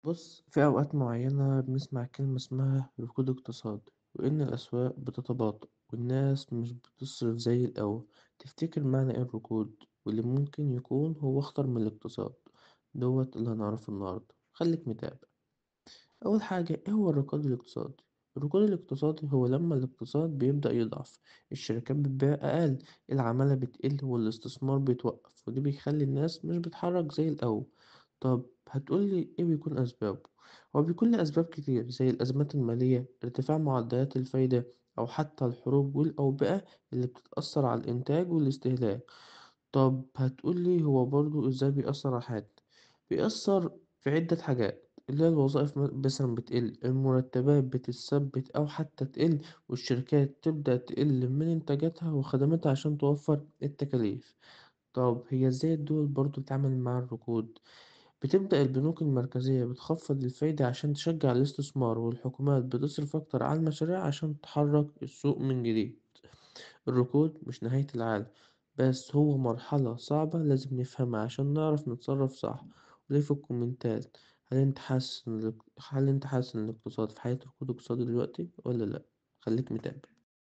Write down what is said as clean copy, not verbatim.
بص، في أوقات معينة بنسمع كلمة اسمها ركود اقتصادي، وإن الأسواق بتتباطأ والناس مش بتصرف زي الأول. تفتكر معنى إيه الركود؟ واللي ممكن يكون هو أخطر من الاقتصاد دوت اللي هنعرفه النهاردة. خليك متابع. أول حاجة، إيه هو الركود الاقتصادي؟ الركود الاقتصادي هو لما الاقتصاد بيبدأ يضعف، الشركات بتبيع أقل، العمالة بتقل والاستثمار بيتوقف، ودي بيخلي الناس مش بتتحرك زي الأول. طب هتقولي إيه بيكون أسبابه؟ هو بيكون له أسباب كتير زي الأزمات المالية، ارتفاع معدلات الفايدة، أو حتى الحروب والأوبئة اللي بتتأثر على الإنتاج والاستهلاك. طب هتقولي هو برضو إزاي بيأثر على حياتنا؟ بيأثر في عدة حاجات، اللي هي الوظائف مثلا بتقل، المرتبات بتتثبت أو حتى تقل، والشركات تبدأ تقل من إنتاجاتها وخدماتها عشان توفر التكاليف. طب هي ازاي الدول برضو بتتعامل مع الركود؟ بتبدأ البنوك المركزية بتخفض الفايدة عشان تشجع الاستثمار، والحكومات بتصرف أكتر على المشاريع عشان تحرك السوق من جديد. الركود مش نهاية العالم، بس هو مرحلة صعبة لازم نفهمها عشان نعرف نتصرف صح. وليه في الكومنتات، هل انت حاسس ان الاقتصاد في حياة ركود اقتصادي دلوقتي ولا لأ؟ خليك متابع.